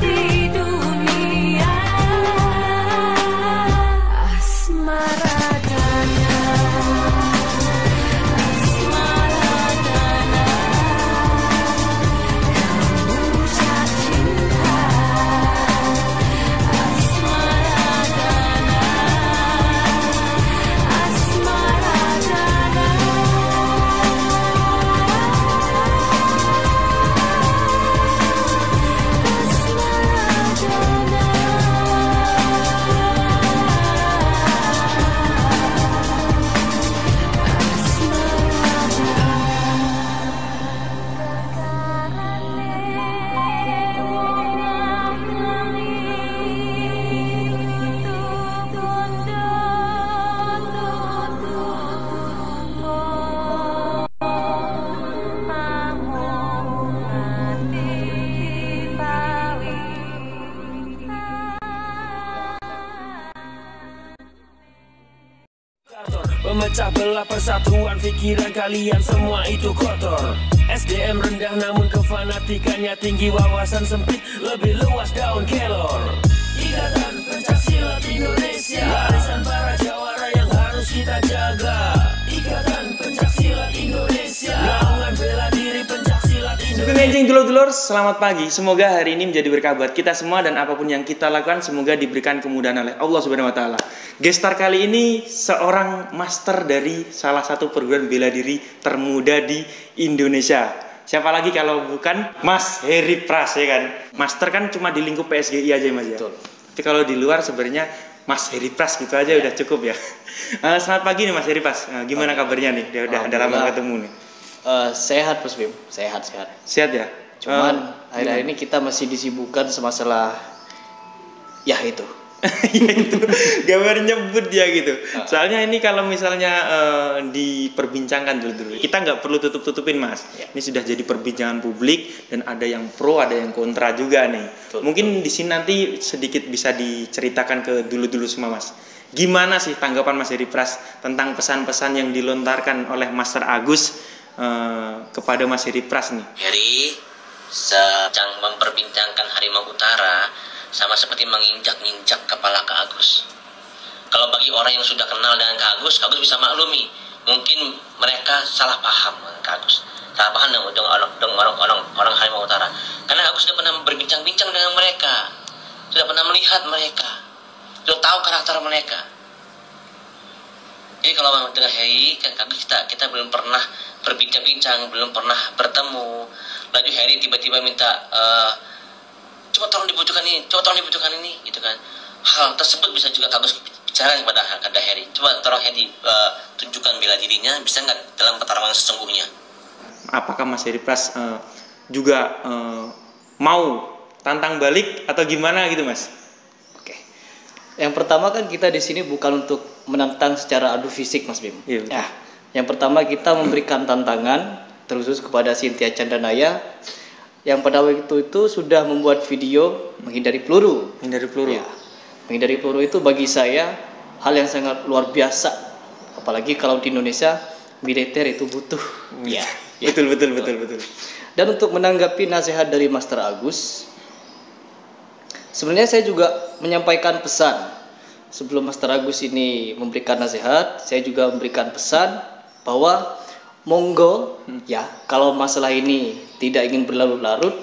di dunia. Asmara dana, asmara dana, kamu cinta. Asmara dana, asmara dana. Pemecah belah persatuan pikiran kalian semua itu kotor. SDM rendah namun kefanatikannya tinggi, wawasan sempit lebih luas daun kelor. Ikatan Pencaksilat Indonesia, warisan para jawara yang harus kita jaga. Ikatan Pencaksilat Indonesia, naungan bela diri Pencaksilat Indonesia. Dulur-dulur, selamat pagi. Semoga hari ini menjadi berkah buat kita semua dan apapun yang kita lakukan semoga diberikan kemudahan oleh Allah Subhanahu wa taala. Gestar kali ini seorang master dari salah satu perguruan bela diri termuda di Indonesia. Siapa lagi kalau bukan Mas Heri Pras, ya kan? Master kan cuma di lingkup PSGI aja Mas ya. Betul. Tapi kalau di luar sebenarnya Mas Heri Pras gitu aja udah cukup ya. Selamat pagi nih Mas Heri Pras. Gimana kabarnya nih? Dia udah ada lama ketemu nih. Sehat Mas Bim, sehat. Sehat ya? Cuman akhir-akhir ini kita masih disibukkan semasalah ya itu. Ya itu gambar nyebut dia gitu. Soalnya ini kalau misalnya diperbincangkan dulu, kita nggak perlu tutup-tutupin Mas. Ya. Ini sudah jadi perbincangan publik dan ada yang pro, ada yang kontra juga nih. Betul. Mungkin di sini nanti sedikit bisa diceritakan ke dulu-dulu semua Mas. Gimana sih tanggapan Mas Heri Pras tentang pesan-pesan yang dilontarkan oleh Master Agus kepada Mas Heri Pras nih? Heri sedang memperbincangkan Harimau Utara sama seperti menginjak-injak kepala Kak Agus. Kalau bagi orang yang sudah kenal dengan Kak Agus bisa maklumi. Mungkin mereka salah paham dengan Kak Agus. Salah paham dengan orang Harimau Utara. Karena Agus sudah pernah berbincang-bincang dengan mereka. Sudah pernah melihat mereka. Sudah tahu karakter mereka. Jadi kalau dengan Heri, kan Kak Agus kita belum pernah berbincang-bincang, belum pernah bertemu. Lalu Heri tiba-tiba minta coba tolong dibutuhkan ini, gitu kan. Hal tersebut bisa juga Kak Agus bicara kepada Heri. Coba tolong Heri tunjukkan bela dirinya, bisa nggak dalam pertarungan sesungguhnya. Apakah Mas Heri Pras juga mau tantang balik atau gimana gitu Mas? Oke. Yang pertama kan kita di sini bukan untuk menantang secara adu fisik Mas Bim. Iya, betul. Ya. Yang pertama kita memberikan tantangan terkhusus kepada Cynthia Chandranaya yang pada waktu itu sudah membuat video menghindari peluru. Menghindari peluru. Ya, menghindari peluru itu bagi saya hal yang sangat luar biasa. Apalagi kalau di Indonesia militer itu butuh. Ya, Betul. Dan untuk menanggapi nasihat dari Master Agus, sebenarnya saya juga menyampaikan pesan. Sebelum Master Agus ini memberikan nasihat, saya juga memberikan pesan bahwa monggo ya, kalau masalah ini tidak ingin berlarut-larut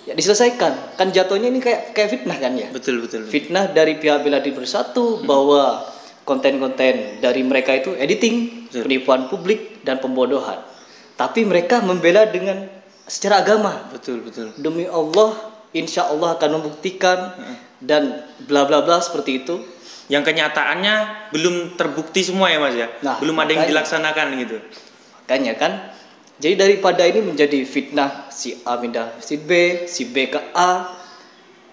ya diselesaikan. Kan jatuhnya ini kayak fitnah kan ya. Betul. Fitnah dari pihak Bela Diri Bersatu bahwa konten-konten dari mereka itu editing, penipuan publik dan pembodohan. Tapi mereka membela dengan secara agama. Betul. Demi Allah, insya Allah akan membuktikan dan bla bla bla seperti itu. Yang kenyataannya belum terbukti semua ya Mas ya. Nah, belum ada yang makanya. dilaksanakan gitu. Makanya kan, jadi daripada ini menjadi fitnah si A pindah si B ke A,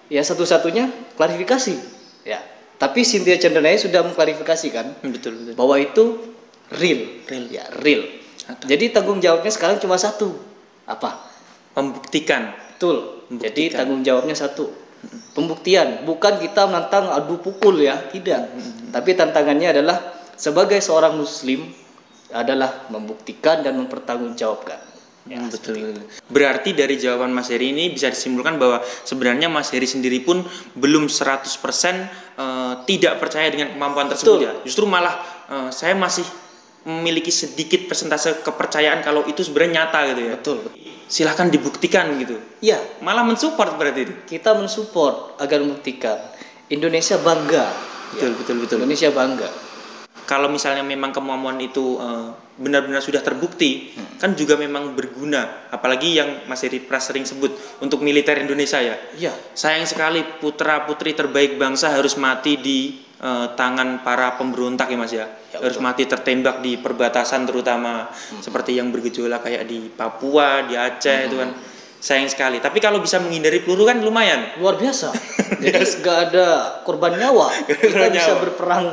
ya satu-satunya klarifikasi. Ya, tapi Cynthia Chandranaya sudah mengklarifikasi kan, Betul. bahwa itu real. Ya, real. Jadi tanggung jawabnya sekarang cuma satu, apa? Membuktikan. Betul. Jadi tanggung jawabnya satu, pembuktian. Bukan kita menantang adu pukul ya, tidak. Tapi tantangannya adalah sebagai seorang Muslim adalah membuktikan dan mempertanggungjawabkan. Ya, Betul. Berarti dari jawaban Mas Heri ini bisa disimpulkan bahwa sebenarnya Mas Heri sendiri pun belum 100% tidak percaya dengan kemampuan tersebut Betul. ya. Justru malah saya masih memiliki sedikit persentase kepercayaan kalau itu sebenarnya nyata gitu ya. Betul. Silahkan dibuktikan gitu. Ya, Malah mensupport berarti itu. kita mensupport agar membuktikan Indonesia bangga. Betul. Indonesia bangga. Kalau misalnya memang kemampuan itu benar-benar sudah terbukti, kan juga memang berguna. Apalagi yang Mas Heri pernah sering sebut untuk militer Indonesia ya. Iya. Sayang sekali putra-putri terbaik bangsa harus mati di tangan para pemberontak ya Mas ya. Ya, Harus betul. mati tertembak di perbatasan terutama seperti yang bergejolak kayak di Papua, di Aceh itu kan. Sayang sekali. Tapi kalau bisa menghindari peluru kan lumayan. Luar biasa. Jadi nggak ada korban nyawa. Kita Korban bisa nyawa. berperang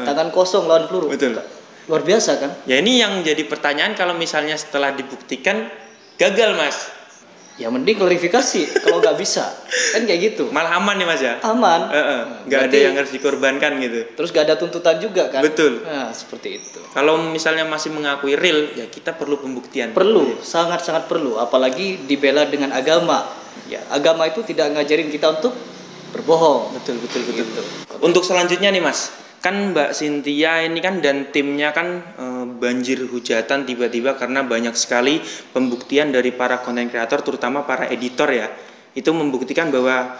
tangan kosong lawan peluru. Betul. Luar biasa kan? Ya ini yang jadi pertanyaan kalau misalnya setelah dibuktikan gagal Mas. Ya mending klarifikasi kalau nggak bisa. Kan kayak gitu. Malah aman nih Mas ya. Aman. Nggak ada Berarti- yang harus dikorbankan gitu. Terus nggak ada tuntutan juga kan? Betul. Nah, seperti itu. Kalau misalnya masih mengakui real, ya kita perlu pembuktian. Perlu, sangat-sangat perlu. Apalagi dibela dengan agama. Ya, agama itu tidak ngajarin kita untuk berbohong. Betul. Gitu. Untuk selanjutnya nih Mas, kan Mbak Cynthia ini kan dan timnya kan banjir hujatan tiba-tiba karena banyak sekali pembuktian dari para konten kreator, terutama para editor ya. Itu membuktikan bahwa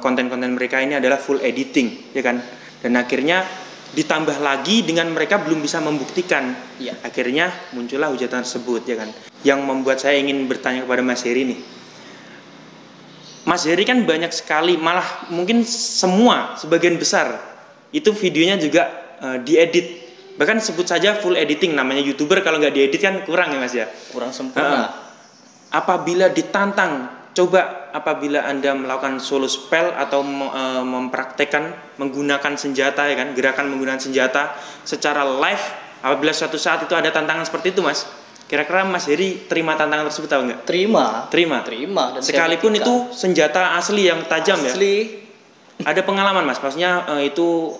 konten-konten mereka ini adalah full editing, ya kan? Dan akhirnya ditambah lagi dengan mereka belum bisa membuktikan. Iya. Akhirnya muncullah hujatan tersebut, ya kan? Yang membuat saya ingin bertanya kepada Mas Heri nih. Mas Heri kan banyak sekali, malah mungkin semua, sebagian besar itu videonya juga diedit. Bahkan sebut saja full editing, namanya YouTuber kalau nggak diedit kan kurang ya Mas ya. Kurang sempurna. Apabila ditantang, coba apabila Anda melakukan solo spell atau mempraktekkan menggunakan senjata ya kan, gerakan menggunakan senjata secara live, apabila suatu saat itu ada tantangan seperti itu Mas, kira-kira Mas Heri terima tantangan tersebut atau enggak? Terima. Terima. Dan Sekalipun saya itu buktikan. senjata asli yang tajam ya. Asli. Ada pengalaman Mas, maksudnya itu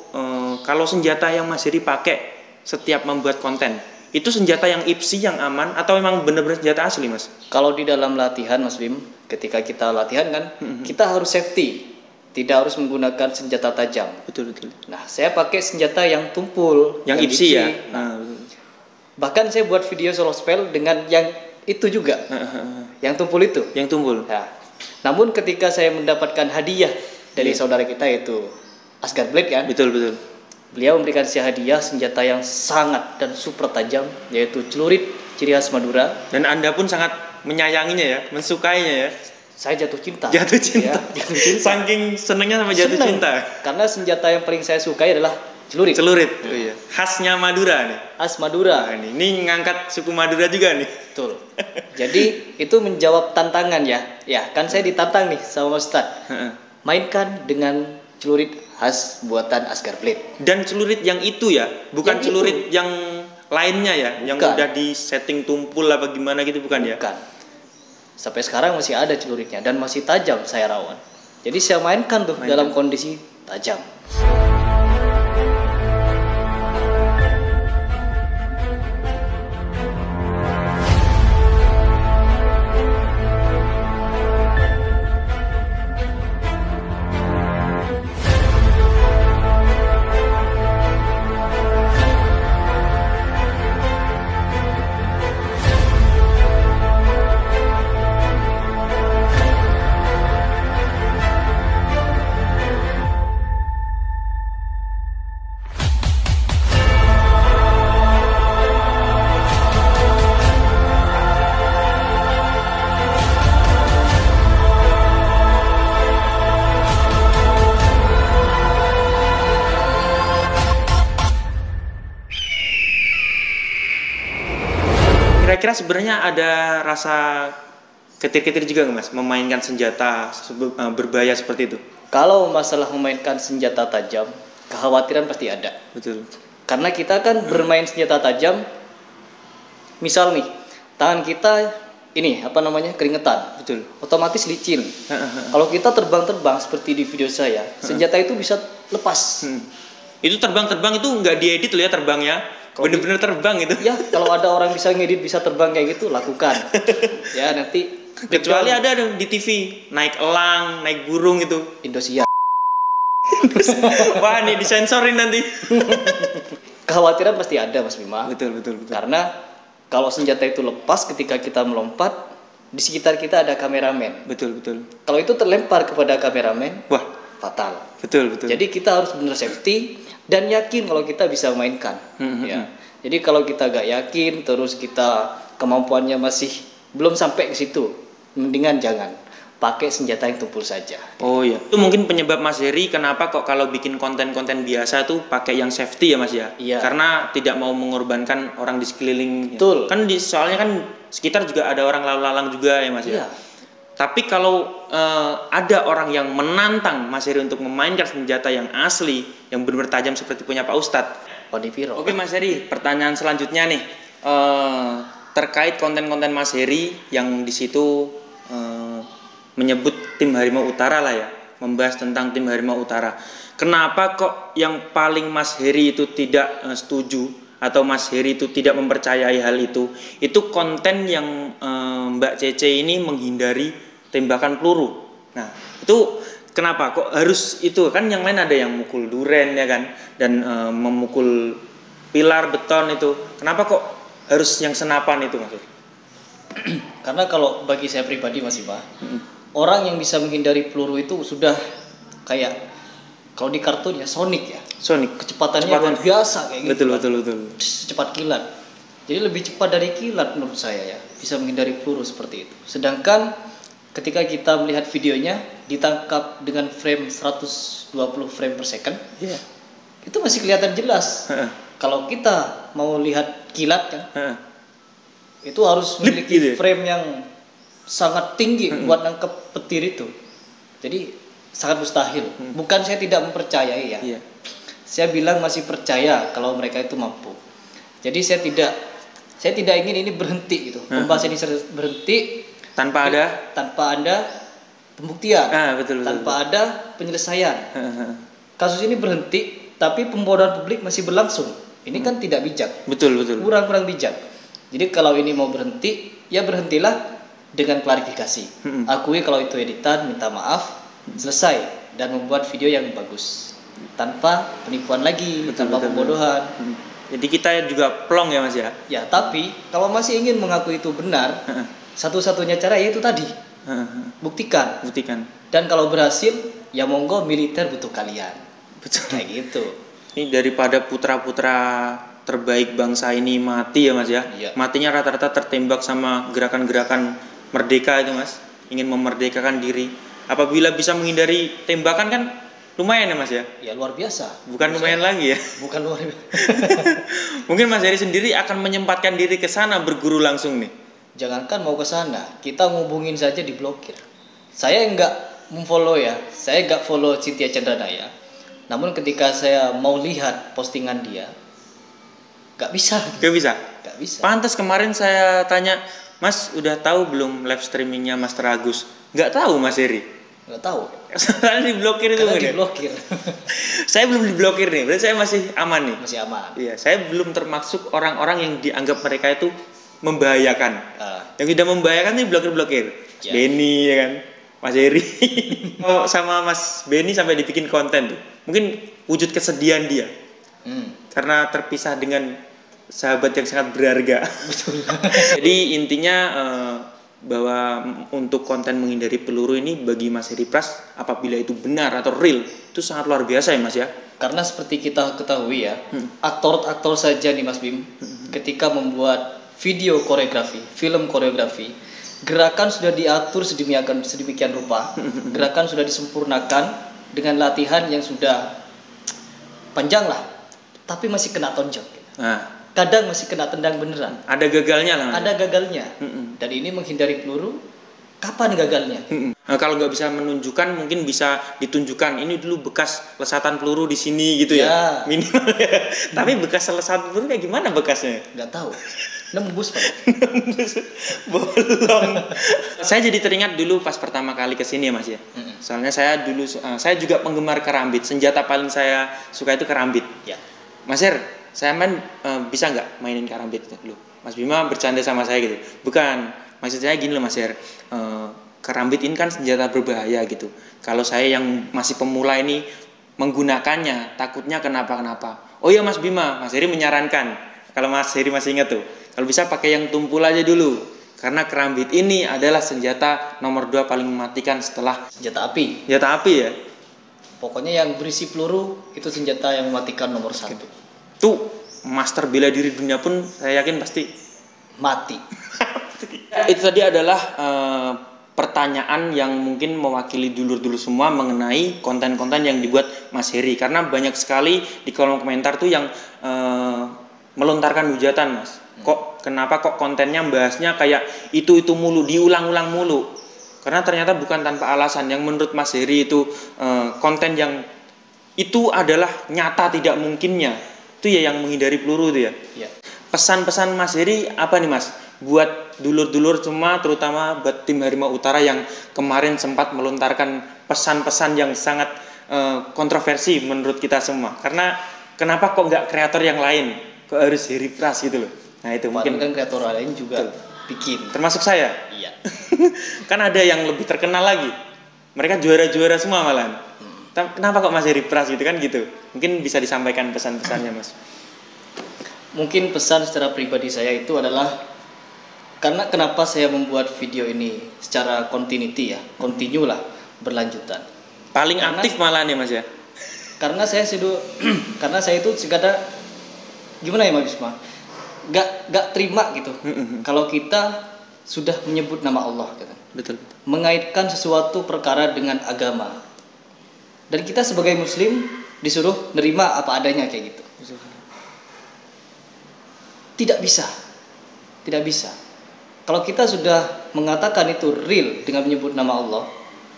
kalau senjata yang Mas Heri pakai setiap membuat konten, itu senjata yang IPSI yang aman atau memang benar-benar senjata asli Mas? Kalau di dalam latihan Mas Bim, ketika kita latihan kan, kita harus safety. Tidak harus menggunakan senjata tajam. Betul. Nah, saya pakai senjata yang tumpul, Yang IPSI ya. Nah, bahkan saya buat video solo spell dengan yang itu juga, yang tumpul itu. Yang tumpul. Nah, namun ketika saya mendapatkan hadiah dari saudara kita yaitu Asgard Blade kan, Betul. beliau memberikan saya hadiah senjata yang sangat dan super tajam yaitu celurit ciri khas Madura. Dan Anda pun sangat menyayanginya ya, mensukainya ya. Saya jatuh cinta. Jatuh cinta. Ya, jatuh cinta. Saking senengnya sama jatuh Seneng. cinta. Karena senjata yang paling saya sukai adalah celurit. Celurit. Oh, iya. Khasnya Madura nih. Khas Madura. Nah, ini ngangkat suku Madura juga nih. Betul. Jadi itu menjawab tantangan ya. Ya, kan saya ditantang nih sama Ustadz. Mainkan dengan celurit khas buatan Asgard Blade. Dan celurit yang itu ya, bukan Yang celurit itu. yang lainnya ya, yang Bukan. udah di setting tumpul apa gimana gitu bukan ya? Bukan. Sampai sekarang masih ada celuritnya dan masih tajam saya rawan. Jadi saya mainkan tuh dalam kondisi tajam. Kira-kira sebenarnya ada rasa ketir-ketir juga nggak Mas memainkan senjata berbahaya seperti itu? Kalau masalah memainkan senjata tajam, kekhawatiran pasti ada. Betul. Karena kita kan bermain senjata tajam, misal nih, tangan kita ini apa namanya keringetan, Betul. otomatis licin. Kalau kita terbang-terbang seperti di video saya, senjata itu bisa lepas. Itu terbang-terbang itu nggak diedit loh ya terbangnya. Bener-bener terbang itu. Ya, kalau ada orang bisa ngedit bisa terbang kayak gitu, lakukan. Ya, nanti Kecuali ada dong di TV naik elang, naik burung itu. Indosiar. Wah, nih disensorin nanti. Kekhawatiran pasti ada, Mas Bima. Betul. Karena kalau senjata itu lepas ketika kita melompat, di sekitar kita ada kameramen. Betul. Kalau itu terlempar kepada kameramen, Wah, fatal. betul. Jadi kita harus benar safety dan yakin kalau kita bisa mainkan. Ya. Jadi kalau kita gak yakin, terus kita kemampuannya masih belum sampai ke situ, mendingan jangan. Pakai senjata yang tumpul saja. Oh iya. Itu mungkin penyebab Mas Heri kenapa kok kalau bikin konten-konten biasa tuh pakai yang safety ya Mas ya? Iya. Karena tidak mau mengorbankan orang di sekeliling. Betul. Kan soalnya kan sekitar juga ada orang lalu-lalang juga ya Mas ya? Iya. Tapi kalau ada orang yang menantang Mas Heri untuk memainkan senjata yang asli, yang benar-benar tajam seperti punya Pak Ustadz. Oniviro. Oke Mas Heri, pertanyaan selanjutnya nih. Terkait konten-konten Mas Heri yang di situ menyebut tim Harimau Utara lah ya, membahas tentang tim Harimau Utara. Kenapa kok yang paling Mas Heri itu tidak setuju atau Mas Heri itu tidak mempercayai hal itu? Itu konten yang Mbak Cece ini menghindari tembakan peluru. Nah, itu kenapa kok harus itu? Kan yang lain ada yang mukul duren ya kan, dan memukul pilar beton itu. Kenapa kok harus yang senapan itu Mas Heri? Karena kalau bagi saya pribadi Mas Iba, orang yang bisa menghindari peluru itu sudah kayak kalau di kartun ya Sonic ya. Sonic. Kecepatannya luar biasa kayak gitu. Betul. Secepat kilat. Jadi lebih cepat dari kilat menurut saya ya, bisa menghindari peluru seperti itu. Sedangkan ketika kita melihat videonya ditangkap dengan frame 120 frame per second, itu masih kelihatan jelas. Kalau kita mau lihat kilat kan, itu harus memiliki gitu ya? frame yang sangat tinggi buat nangkep petir itu. Jadi sangat mustahil. Bukan saya tidak mempercayai ya. Iya. Saya bilang masih percaya kalau mereka itu mampu. Jadi saya tidak ingin ini berhenti gitu. Pembahasan ini berhenti Tanpa ada pembuktian. Betul. Tanpa ada penyelesaian. Kasus ini berhenti tapi pembodohan publik masih berlangsung. Ini kan tidak bijak. Betul. Kurang bijak. Jadi kalau ini mau berhenti, ya berhentilah dengan klarifikasi. Akui kalau itu editan, minta maaf, selesai, dan membuat video yang bagus tanpa penipuan lagi, tanpa pembodohan. Jadi kita juga plong ya Mas ya. Ya, tapi kalau masih ingin mengaku itu benar, satu-satunya cara yaitu tadi, buktikan. Dan kalau berhasil, ya monggo militer butuh kalian. Betul. Kayak gitu. Ini daripada putra-putra terbaik bangsa ini mati ya Mas ya. Iya. Matinya rata-rata tertembak sama gerakan-gerakan merdeka itu Mas. Ingin memerdekakan diri. Apabila bisa menghindari tembakan kan lumayan ya Mas ya. Ya luar biasa. Bukan lumayan lagi ya. Bukan luar biasa. Mungkin Mas Heri sendiri akan menyempatkan diri ke sana berguru langsung nih. Jangankan mau ke sana, kita ngubungin saja diblokir. Saya enggak memfollow ya. Saya enggak follow Cynthia Chandranaya. Namun ketika saya mau lihat postingan dia, Gak bisa. Pantas kemarin saya tanya, Mas udah tahu belum live streamingnya Master Agus? Gak tahu Mas Heri. Gak tahu. Soalnya diblokir itu. Karena diblokir. Saya belum diblokir nih, berarti saya masih aman nih. Masih aman. Iya, saya belum termasuk orang-orang yang dianggap mereka itu membahayakan. Yang tidak membahayakan itu blokir-blokir. Ya. Benny ya kan, Mas Heri. Sama Mas Benny sampai dibikin konten tuh. Mungkin wujud kesedihan dia. Karena terpisah dengan sahabat yang sangat berharga. Betul. Jadi intinya bahwa untuk konten menghindari peluru ini bagi Mas Heri Pras, apabila itu benar atau real, itu sangat luar biasa ya Mas ya. Karena seperti kita ketahui ya, aktor-aktor saja nih Mas Bim, ketika membuat video koreografi, film koreografi, gerakan sudah diatur sedemikian rupa, gerakan sudah disempurnakan dengan latihan yang sudah panjang lah, tapi masih kena tonjok. Kadang masih kena tendang beneran. Ada gagalnya lah. Ada gagalnya. Dan ini menghindari peluru. Kapan gagalnya? Nah, kalau nggak bisa menunjukkan, mungkin bisa ditunjukkan. Ini dulu bekas lesatan peluru di sini gitu ya. Minimal. Tapi bekas lesatan peluru kayak gimana bekasnya? Nggak tahu. Nembus Pak. Bolong. Saya jadi teringat dulu pas pertama kali kesini ya Mas ya. Soalnya saya dulu saya juga penggemar kerambit. Senjata paling saya suka itu kerambit. Ya. Mas Her, saya main bisa nggak mainin karambit dulu? Mas Bima bercanda sama saya gitu. Bukan, maksud saya gini loh Mas Her. Karambit ini kan senjata berbahaya gitu. Kalau saya yang masih pemula ini menggunakannya, takutnya kenapa-kenapa. Oh iya Mas Bima, Mas Heri menyarankan, kalau Mas Heri masih ingat tuh, kalau bisa pakai yang tumpul aja dulu. Karena karambit ini adalah senjata nomor 2 paling mematikan setelah Senjata api. senjata api ya. Pokoknya yang berisi peluru itu senjata yang mematikan nomor 1. Tuh master bela diri dunia pun saya yakin pasti Mati. itu tadi adalah pertanyaan yang mungkin mewakili dulur-dulur semua mengenai konten-konten yang dibuat Mas Heri, karena banyak sekali di kolom komentar tuh yang melontarkan hujatan Mas. Kenapa kok kontennya bahasnya kayak itu mulu, diulang-ulang mulu? Karena ternyata bukan tanpa alasan. Yang menurut Mas Heri itu konten yang itu adalah nyata tidak mungkinnya. Itu ya yang menghindari peluru itu ya. Ya. Pesan-pesan Mas Heri apa nih Mas? Buat dulur-dulur semua, terutama buat tim Harimau Utara yang kemarin sempat melontarkan pesan-pesan yang sangat kontroversi menurut kita semua. Karena kenapa kok nggak kreator yang lain? Kok harus Heri Pras gitu loh? Nah itu mungkin Mungkin kan kreator lain juga bikin. termasuk saya. Iya. Kan ada yang lebih terkenal lagi. Mereka juara-juara semua malahan. Kenapa kok Mas Heri Pras gitu kan gitu? Mungkin bisa disampaikan pesan-pesannya Mas. Mungkin pesan secara pribadi saya itu adalah karena kenapa saya membuat video ini secara continuity ya, continue lah, berlanjutan. Paling Karena- aktif malahan ya Mas ya. Karena saya karena saya itu sekadar gimana ya Mas Bisma? Gak terima gitu. Kalau kita sudah menyebut nama Allah gitu. Betul. Mengaitkan sesuatu perkara dengan agama. Dan kita sebagai muslim disuruh nerima apa adanya kayak gitu. Tidak bisa. Tidak bisa. Kalau kita sudah mengatakan itu real dengan menyebut nama Allah,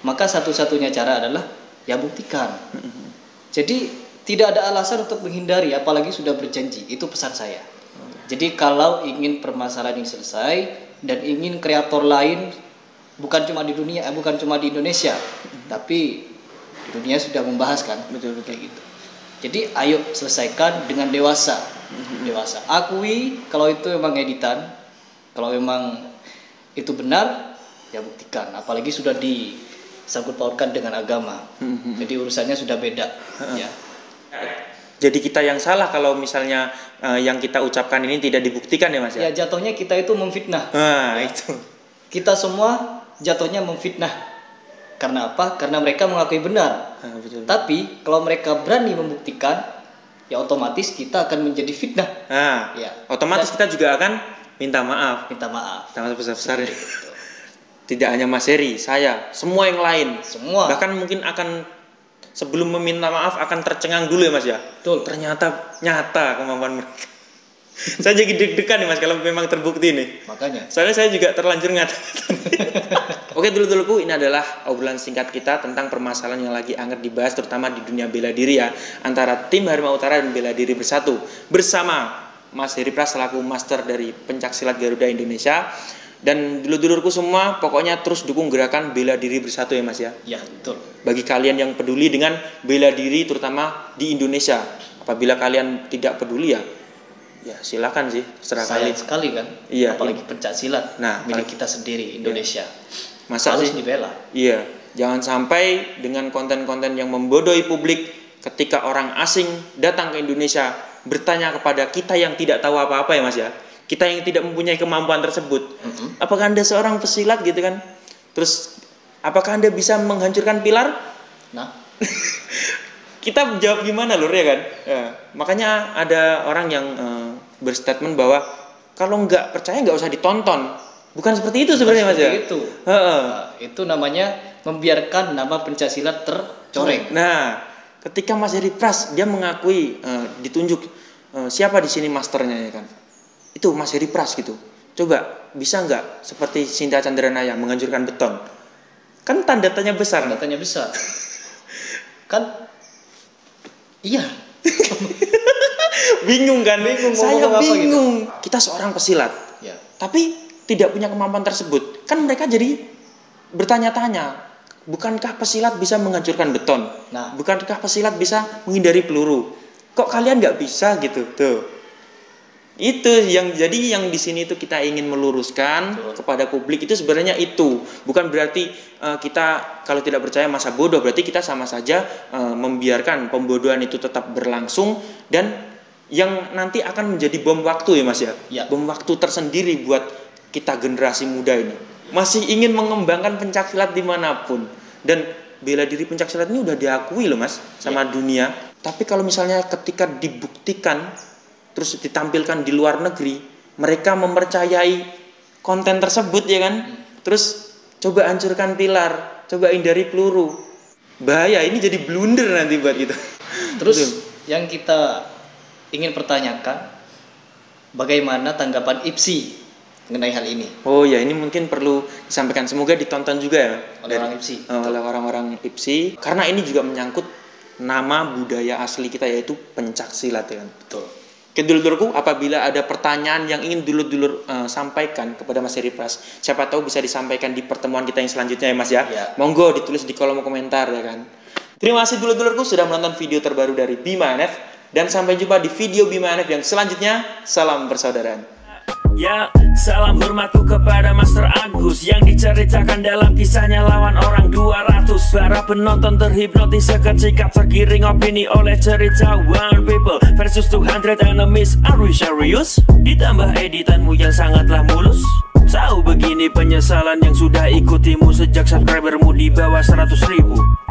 maka satu-satunya cara adalah ya buktikan. Jadi tidak ada alasan untuk menghindari, apalagi sudah berjanji. Itu pesan saya. Jadi kalau ingin permasalahan ini selesai dan ingin kreator lain bukan cuma di dunia, bukan cuma di Indonesia, tapi di dunia sudah membahas kan, Betul. kayak gitu. Jadi ayo selesaikan dengan dewasa. Dewasa. Akui kalau itu memang editan, kalau memang itu benar, ya buktikan. Apalagi sudah disangkut pautkan dengan agama. Jadi urusannya sudah beda. Ya. Jadi kita yang salah kalau misalnya yang kita ucapkan ini tidak dibuktikan ya Mas Ya ya. jatuhnya kita itu memfitnah. Nah, itu. Kita semua jatuhnya memfitnah. Karena apa? Karena mereka mengakui benar. Nah, betul. Tapi kalau mereka berani membuktikan, ya otomatis kita akan menjadi fitnah. Nah, Ya. otomatis kita juga akan minta maaf. Minta maaf. Minta maaf besar-besar. Tidak hanya Mas Heri, saya, semua yang lain. Semua. Bahkan mungkin akan sebelum meminta maaf akan tercengang dulu ya Mas ya. Betul. Ternyata nyata kemampuan mereka. Saya jadi deg-degan nih Mas kalau memang terbukti nih. Makanya. Soalnya saya juga terlanjur ngata-ngata. Oke dulu-duluku, ini adalah obrolan singkat kita tentang permasalahan yang lagi hangat dibahas terutama di dunia bela diri ya, antara tim Harimau Utara dan Bela Diri Bersatu bersama Mas Heri Pras selaku master dari Pencaksilat Garuda Indonesia. Dan dulu-dulurku semua pokoknya terus dukung gerakan Bela Diri Bersatu ya Mas ya. Ya, betul. Bagi kalian yang peduli dengan bela diri terutama di Indonesia, apabila kalian tidak peduli ya silakan sih, terserah Sayang kalian. sekali kan. Iya, Apalagi pencaksilat. Nah, milik apalagi- kita sendiri Indonesia. Masa Harus sih? dibela. Iya, jangan sampai dengan konten-konten yang membodohi publik ketika orang asing datang ke Indonesia bertanya kepada kita yang tidak tahu apa-apa ya Mas ya. Kita yang tidak mempunyai kemampuan tersebut. Apakah Anda seorang pesilat gitu kan? Terus apakah Anda bisa menghancurkan pilar? Nah, Kita jawab gimana lur ya kan? Ya, makanya ada orang yang berstatement bahwa kalau nggak percaya nggak usah ditonton. Bukan seperti itu sebenarnya Mas ya. seperti itu. Heeh. Nah, itu namanya membiarkan nama pencaksilat tercoreng. Nah, ketika Mas Heri Pras dia mengakui ditunjuk siapa di sini masternya ya kan? Itu Mas Heri Pras gitu. Coba bisa nggak seperti Sinta Chandranaya menghancurkan beton? Kan tanda tanya besar. Datanya besar. Kan iya. Bingung kan? Bingung, Saya ngomong apa gitu. bingung. Kita seorang pesilat, Ya. tapi tidak punya kemampuan tersebut. Kan mereka jadi bertanya-tanya, bukankah pesilat bisa menghancurkan beton? Nah. Bukankah pesilat bisa menghindari peluru? Kok kalian nggak bisa gitu? Tuh. Itu yang jadi yang di sini itu kita ingin meluruskan kepada publik itu sebenarnya itu bukan berarti kita kalau tidak percaya masa bodoh, berarti kita sama saja membiarkan pembodohan itu tetap berlangsung dan yang nanti akan menjadi bom waktu ya Mas ya. Bom waktu tersendiri buat kita generasi muda ini. Masih ingin mengembangkan pencaksilat dimanapun dan bela diri pencaksilat ini udah diakui loh Mas sama dunia. Tapi kalau misalnya ketika dibuktikan terus ditampilkan di luar negeri, mereka mempercayai konten tersebut ya kan, terus coba hancurkan pilar, coba hindari peluru, bahaya, ini jadi blunder nanti buat kita. Terus yang kita ingin pertanyakan, bagaimana tanggapan IPSI mengenai hal ini? Oh ya, ini mungkin perlu disampaikan, semoga ditonton juga ya oleh orang IPSI. Oleh orang-orang IPSI, karena ini juga menyangkut nama budaya asli kita yaitu pencaksilat ya kan. Betul. Dulur-dulurku, apabila ada pertanyaan yang ingin dulur-dulur sampaikan kepada Mas Heri Pras, siapa tahu bisa disampaikan di pertemuan kita yang selanjutnya ya Mas ya. Monggo ditulis di kolom komentar ya kan. Terima kasih dulur-dulurku sudah menonton video terbaru dari Bima NF, dan sampai jumpa di video Bima NF yang selanjutnya. Salam persaudaraan. Ya, salam hormatku kepada Master Agus yang diceritakan dalam kisahnya lawan orang 200. Para penonton terhipnotis seketika tergiring opini oleh cerita One People versus 200 enemies. Are we serious? Ditambah editanmu yang sangatlah mulus. Tahu begini penyesalan yang sudah ikutimu sejak subscribermu di bawah 100.000.